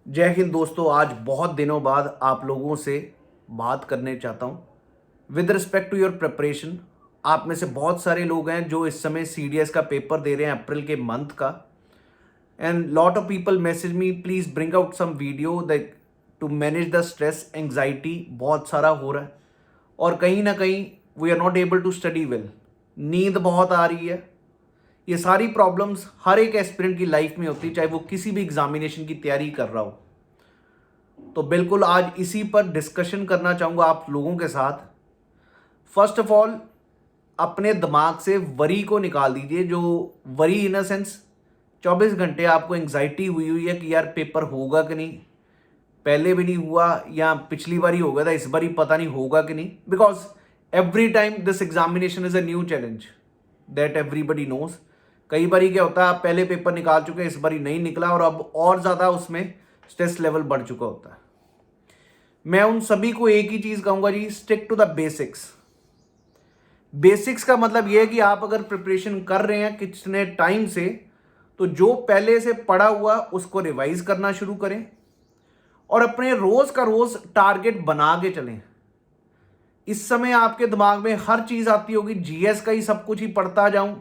जय हिंद दोस्तों। आज बहुत दिनों बाद आप लोगों से बात करने चाहता हूँ with respect to your preparation. आप में से बहुत सारे लोग हैं जो इस समय सीडीएस का पेपर दे रहे हैं अप्रैल के मंथ का, and lot of people message me please bring out some video that to manage the stress anxiety. बहुत सारा हो रहा है और कहीं ना कहीं we are not able to study well. नींद बहुत आ रही है। ये सारी प्रॉब्लम्स हर एक एस्पिरेंट की लाइफ में होती है, चाहे वो किसी भी एग्जामिनेशन की तैयारी कर रहा हो। तो बिल्कुल आज इसी पर डिस्कशन करना चाहूँगा आप लोगों के साथ। फर्स्ट ऑफ ऑल, अपने दिमाग से वरी को निकाल दीजिए। जो वरी इन अ सेंस 24 घंटे आपको एंग्जाइटी हुई हुई है कि यार पेपर होगा कि नहीं, पहले भी नहीं हुआ या पिछली बार ही हो गया था, इस बार ही पता नहीं होगा कि नहीं। Because every time this examination is a new challenge that everybody knows. कई बार क्या होता है, आप पहले पेपर निकाल चुके हैं, इस बार ही नहीं निकला और अब और ज़्यादा उसमें स्ट्रेस लेवल बढ़ चुका होता है। मैं उन सभी को एक ही चीज़ कहूँगा जी, stick to the basics. Basics का मतलब यह है कि आप अगर प्रिपरेशन कर रहे हैं कितने टाइम से, तो जो पहले से पढ़ा हुआ उसको रिवाइज करना शुरू करें और अपने रोज का रोज टारगेट बना के चलें। इस समय आपके दिमाग में हर चीज आती होगी, जीएस का ही सब कुछ ही पढ़ता जाऊं,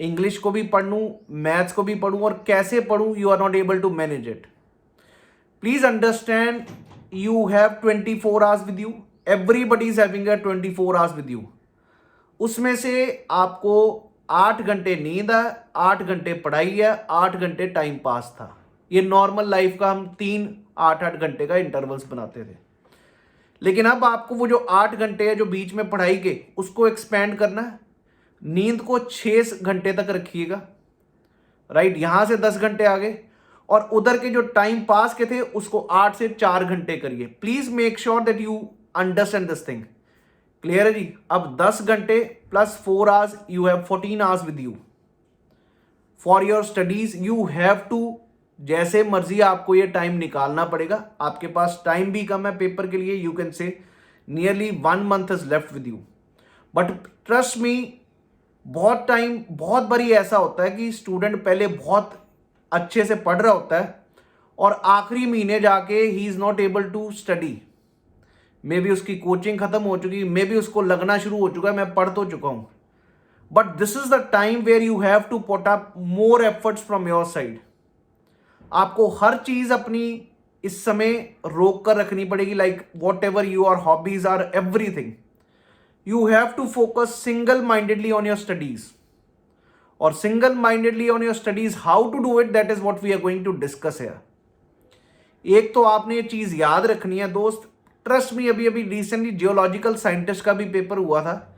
इंग्लिश को भी पढ़ लूं, मैथ्स को भी पढ़ूं, और कैसे पढ़ूं, you are not able to manage it. Please understand, you have 24 hours with you. Everybody is having a 24 hours with you. उसमें से आपको 8 घंटे नींद है, 8 घंटे पढ़ाई है, 8 घंटे टाइम पास था। ये नॉर्मल लाइफ का हम 3 8 घंटे का इंटरवल्स बनाते थे। लेकिन अब आपको वो जो 8 घंटे है जो बीच में पढ़ाई के, उसको एक्सपेंड करना है। नींद को 6 घंटे तक रखिएगा, राइट। यहां से 10 घंटे आ गए और उधर के जो टाइम पास के थे उसको 8 से 4 घंटे करिए। Please make sure that you understand this thing. Clear है जी। अब 10 घंटे plus 4 hours, you have 14 hours with you for your studies. You have to, जैसे मर्जी आपको ये टाइम निकालना पड़ेगा। आपके पास टाइम भी कम है पेपर के लिए, you can say nearly 1 month is left with you. But trust me, बहुत टाइम, बहुत बारी ऐसा होता है कि स्टूडेंट पहले बहुत अच्छे से पढ़ रहा होता है और आखिरी महीने जाके ही is not able to study. Maybe उसकी कोचिंग खत्म हो चुकी, मे बी उसको लगना शुरू हो चुका है मैं पढ़ तो चुका हूं। But this is the time where you have to put up more efforts from your side. आपको हर चीज अपनी इस समय रोक कर रखनी पड़ेगी, like whatever your hobbies are, everything you have to focus single mindedly on your studies. और single mindedly on your studies, how to do it, that is what we are going to discuss here. एक तो आपने ये चीज याद रखनी है दोस्त, ट्रस्ट मी, अभी अभी रिसेंटली जियोलॉजिकल साइंटिस्ट का भी पेपर हुआ था।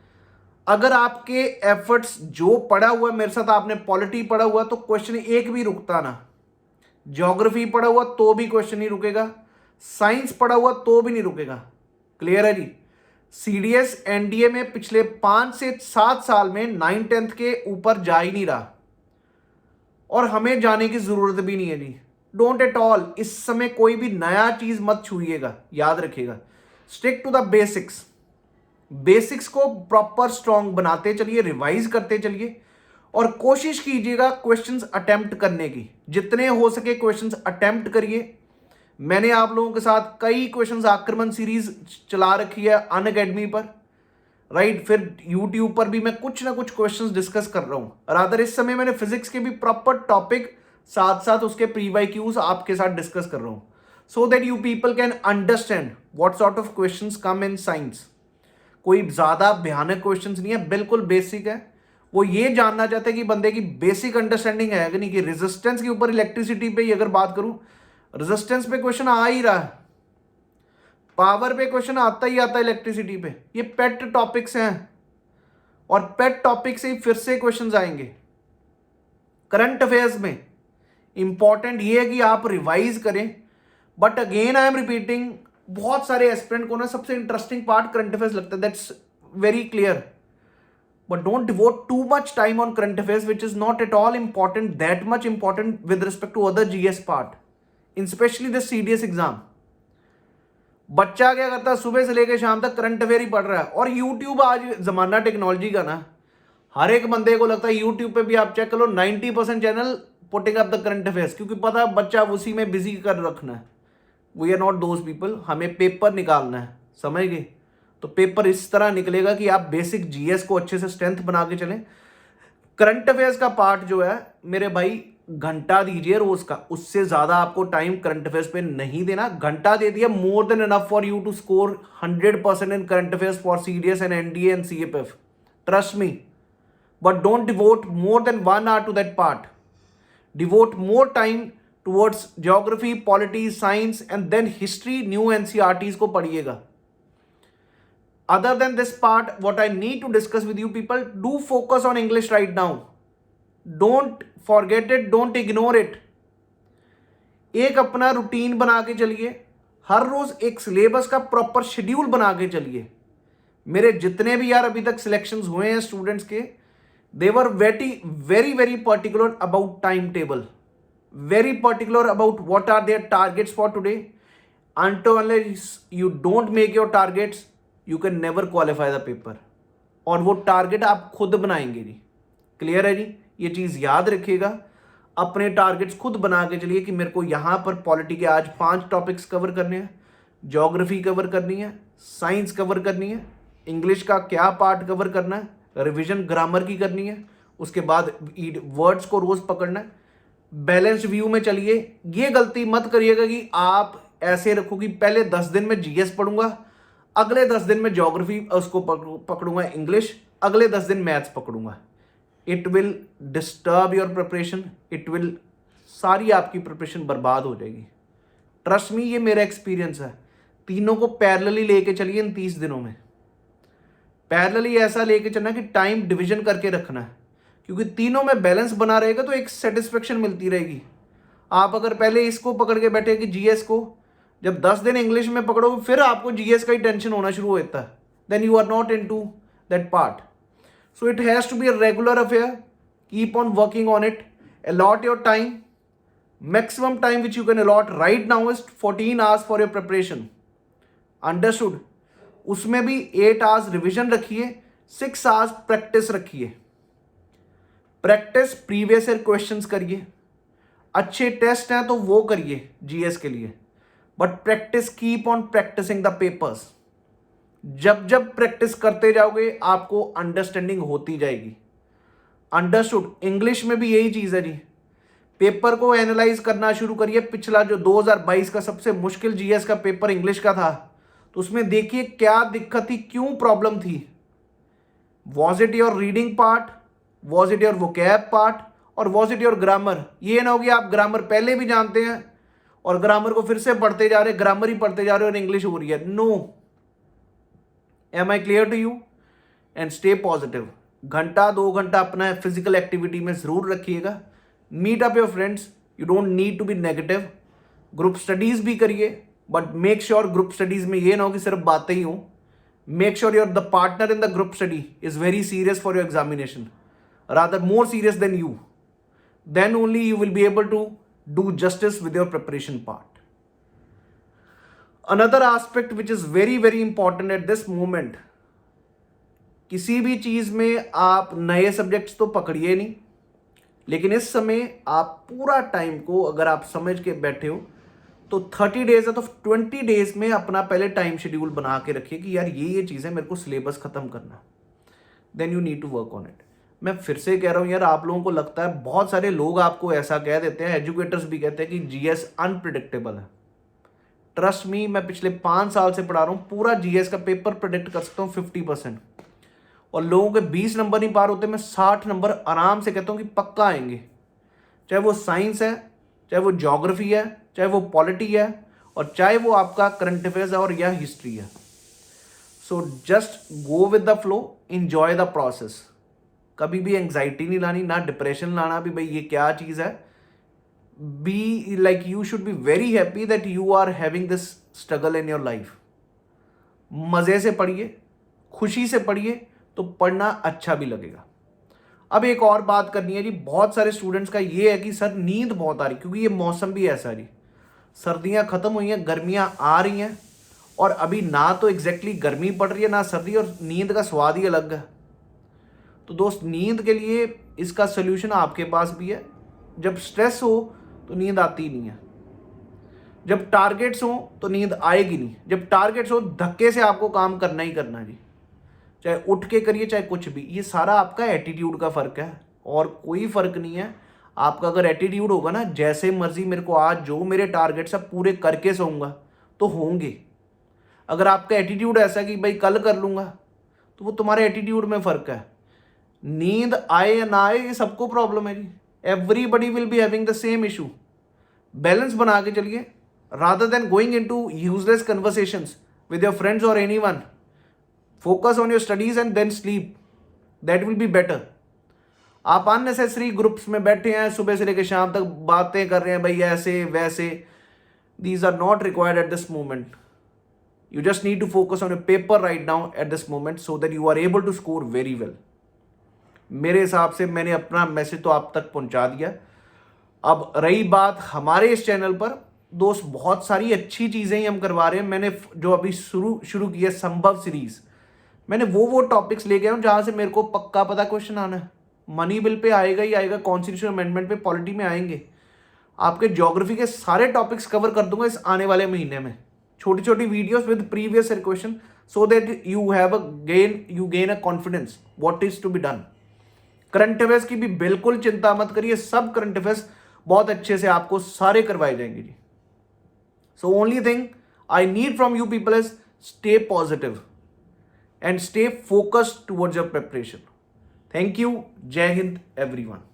अगर आपके एफर्ट्स, जो पढ़ा हुआ है, मेरे साथ आपने पॉलिटी पढ़ा हुआ तो क्वेश्चन एक भी रुकता ना, ज्योग्राफी पढ़ा हुआ तो भी क्वेश्चन नहीं रुकेगा, साइंस पढ़ा हुआ तो भी नहीं रुकेगा। क्लियर है जी। सीडीएस एनडीए में पिछले 5 से 7 साल में 9th-10th के ऊपर जा ही नहीं रहा और हमें जाने की जरूरत भी नहीं है जी। डोंट एट ऑल, इस समय कोई भी नया चीज मत छूइएगा, याद रखिएगा। Stick to the basics. Basics को प्रॉपर स्ट्रॉन्ग बनाते चलिए, रिवाइज करते चलिए और कोशिश कीजिएगा क्वेश्चंस अटेम्प्ट करने की। जितने हो सके क्वेश्चंस अटेम्प्ट करिए। मैंने आप लोगों के साथ कई क्वेश्चंस आक्रमण सीरीज चला रखी है अनअकैडमी पर, राइट। फिर यूट्यूब पर भी मैं कुछ ना कुछ क्वेश्चंस डिस्कस कर रहा हूं। रादर इस समय मैंने फिजिक्स के भी प्रॉपर टॉपिक साथ साथ उसके प्रीवाईक्यूज आपके साथ डिस्कस कर रहा हूं, सो that you people can understand what sort of questions come in science. कोई ज्यादा भयानक क्वेश्चंस नहीं है, बिल्कुल बेसिक है। वो ये जानना चाहते हैं कि बंदे की बेसिक अंडरस्टैंडिंग है कि नहीं। कि रेजिस्टेंस के ऊपर, इलेक्ट्रिसिटी पे ही अगर बात करूं, रेजिस्टेंस पे क्वेश्चन आ ही रहा है, पावर पे क्वेश्चन आता ही आता है, इलेक्ट्रिसिटी पे। ये पेट टॉपिक्स हैं और पेट टॉपिक से ही फिर से क्वेश्चंस आएंगे। करंट अफेयर्स में इंपॉर्टेंट ये है कि आप रिवाइज करें। But again I am repeating, बहुत सारे एस्पिरेंट को ना सबसे इंटरेस्टिंग पार्ट करंट अफेयर्स लगता है, that's very clear. But don't devote too much time on current affairs, which is not at all important, that much important with respect to other GS part, especially the CDS exam. बच्चा क्या करता है, सुबह से लेकर शाम तक current affair ही पढ़ रहा है। और यूट्यूब, आज जमाना टेक्नोलॉजी का ना, हर एक बंदे को लगता है यूट्यूब पे भी आप चेक करो 90% channel putting up the current affairs, क्योंकि पता है बच्चा उसी में बिजी कर रखना है। We are not those people, हमें पेपर निकालना है, समझ गए। तो पेपर इस तरह निकलेगा कि आप बेसिक जीएस को अच्छे से स्ट्रेंथ बना के चलें। करंट अफेयर्स का पार्ट जो है मेरे भाई घंटा दीजिए रोज का, उससे ज्यादा आपको टाइम करंट अफेयर्स पे नहीं देना। घंटा दे दिया, more than enough for you to score 100% in current affairs for CDS and NDA and CAPF, trust me. But don't devote more than 1 hour to that part, devote more time towards geography, polity, science and then history, new NCERTs को पढ़िएगा। Other than this part, what I need to discuss with you people, do focus on English right now. Don't forget it, don't ignore it. एक अपना routine बना के चलिए, हर रोज एक syllabus का proper schedule बना के चलिए। मेरे जितने भी यार अभी तक सिलेक्शंस हुए हैं स्टूडेंट्स के, they were very particular about timetable, very particular about what are their targets for today. Until unless you don't make your targets, you can never qualify the paper. और वो टारगेट आप खुद बनाएंगे जी, clear है जी। ये चीज़ याद रखिएगा, अपने टारगेट्स खुद बना के चलिए कि मेरे को यहाँ पर पॉलिटी के आज 5 टॉपिक्स कवर करने हैं, ज्योग्राफी कवर करनी है, साइंस कवर करनी है, इंग्लिश का क्या पार्ट कवर करना है, रिविजन ग्रामर की करनी है, उसके बाद वर्ड्स को रोज पकड़ना है। बैलेंस व्यू में चलिए। ये गलती मत करिएगा कि आप ऐसे रखो कि पहले 10 दिन में जीएस पढ़ूंगा, अगले 10 दिन में ज्योग्राफी उसको पकड़ूंगा, इंग्लिश, अगले 10 दिन मैथ्स पकड़ूंगा। It will disturb your preparation, it will, सारी आपकी प्रिपरेशन बर्बाद हो जाएगी। ट्रस्ट मी, ये मेरा एक्सपीरियंस है। तीनों को पैरेलली लेके चलिए इन 30 दिनों में। पैरेलली ऐसा लेके चलना कि टाइम डिवीजन करके रखना है, क्योंकि तीनों में बैलेंस बना रहेगा तो एक सेटिस्फेक्शन मिलती रहेगी। आप अगर पहले इसको पकड़ के बैठे कि जीएस को, जब 10 दिन इंग्लिश में पकड़ोगे फिर आपको जीएस का ही टेंशन होना शुरू होता है, then you are not into that part. So it has to be a regular affair, keep on working on it, allot your time. Maximum time which you can allot right now is 14 hours for your preparation, understood. उसमें भी 8 hours revision रखिए, 6 hours practice रखिए। Practice previous year questions करिए, अच्छे test हैं तो वो करिए जीएस के लिए, but practice, keep on practising the papers. जब जब प्रैक्टिस करते जाओगे आपको अंडरस्टैंडिंग होती जाएगी, अंडरस्टूड। इंग्लिश में भी यही चीज है जी, पेपर को एनालाइज करना शुरू करिए। पिछला जो 2022 का सबसे मुश्किल जीएस का पेपर इंग्लिश का था, तो उसमें देखिए क्या दिक्कत थी, क्यों प्रॉब्लम थी। Was it your reading part, was it your vocab part, और वॉज इट योर ग्रामर। ये ना हो कि आप ग्रामर पहले भी जानते हैं और ग्रामर को फिर से पढ़ते जा रहे, ग्रामर ही पढ़ते जा रहे और इंग्लिश हो रही है। No, am I clear to you? And stay positive. घंटा 2 घंटा अपना फिजिकल एक्टिविटी में जरूर रखिएगा। Meet up your friends, you don't need to be negative. Group studies भी करिए, but make sure group studies में ये ना हो कि सिर्फ बातें ही हो। Make sure your the partner in the group study is very serious for your examination, rather more serious than you. Then only you will be able to do justice with your preparation part. Another aspect which is very important at this moment, किसी भी चीज में आप नए subjects तो पकड़िए नहीं, लेकिन इस समय आप पूरा टाइम को अगर आप समझ के बैठे हो तो 30 days है तो 20 days में अपना पहले टाइम शेड्यूल बना के रखिए कि यार ये चीजें मेरे को सिलेबस खत्म करना, then you need to work on it. मैं फिर से कह रहा हूं यार, आप लोगों को लगता है, बहुत सारे लोग आपको ऐसा कह देते हैं, एजुकेटर्स भी कहते हैं कि जीएस अनप्रिडिक्टेबल है। ट्रस्ट मी, मैं पिछले 5 साल से पढ़ा रहा हूं, पूरा जीएस का पेपर प्रिडिक्ट कर सकता हूं 50%, और लोगों के 20 नंबर नहीं पार होते, मैं 60 नंबर आराम से कहता हूं कि पक्का आएंगे। चाहे वो साइंस है, चाहे वो ज्योग्राफी है, चाहे वो पॉलिटी है, और चाहे वो आपका करंट अफेयर्स है और या हिस्ट्री है। So just go with the flow, enjoy the process. कभी भी एंग्जाइटी नहीं लानी, ना डिप्रेशन लाना भी भाई ये क्या चीज़ है। Be like, you should be very happy that you are having this struggle in your life. मज़े से पढ़िए, खुशी से पढ़िए, तो पढ़ना अच्छा भी लगेगा। अब एक और बात करनी है जी, बहुत सारे स्टूडेंट्स का ये है कि सर नींद बहुत आ रही, क्योंकि ये मौसम भी ऐसा है जी, सर्दियाँ ख़त्म हुई हैं, गर्मियाँ आ रही हैं, और अभी ना तो एग्जैक्टली गर्मी पड़ रही है ना सर्दी, और नींद का स्वाद ही अलग है। तो दोस्त, नींद के लिए इसका सोल्यूशन आपके पास भी है, जब स्ट्रेस हो तो नींद आती नहीं है, जब टारगेट्स हो तो नींद आएगी नहीं, जब टारगेट्स हो धक्के से आपको काम करना ही करना जी, चाहे उठ के करिए चाहे कुछ भी। ये सारा आपका एटीट्यूड का फ़र्क है और कोई फ़र्क नहीं है। आपका अगर एटीट्यूड होगा ना, जैसे मर्जी मेरे को आज जो मेरे टारगेट्स सब पूरे करके सोऊंगा तो होंगे। अगर आपका एटीट्यूड ऐसा कि भाई कल कर लूँगा, तो वो तुम्हारे एटीट्यूड में फ़र्क है। नींद आए या ना आए ये सबको प्रॉब्लम है जी, everybody will be having the same issue. Balance बना के चलिए, rather than going into useless conversations with your friends और anyone. Focus on your studies and then sleep, that will be better. आप अननेसेसरी ग्रुप्स में बैठे हैं, सुबह से लेकर शाम तक बातें कर रहे हैं भाई ऐसे वैसे, these are not required at this moment. You just need to focus on your paper right now at this moment so that you are able to score very well. मेरे हिसाब से मैंने अपना मैसेज तो आप तक पहुंचा दिया। अब रही बात हमारे इस चैनल पर, दोस्त बहुत सारी अच्छी चीज़ें ही हम करवा रहे हैं। मैंने जो अभी शुरू की है संभव सीरीज, मैंने वो टॉपिक्स ले गया हूँ जहाँ से मेरे को पक्का पता क्वेश्चन आना है। मनी बिल पे आएगा ही आएगा, कॉन्स्टिट्यूशन अमेंडमेंट पे, पॉलिटी में आएंगे, आपके ज्योग्राफी के सारे टॉपिक्स कवर कर दूंगा इस आने वाले महीने में। छोटी छोटी videos with previous question so that you gain a confidence what is to be done. Current affairs की भी बिल्कुल चिंता मत करिए, सब करंट अफेयर्स बहुत अच्छे से आपको सारे करवाए जाएंगे जी। So only thing I need from you people is stay positive and stay focused towards your preparation. Thank you. Jai Hind everyone.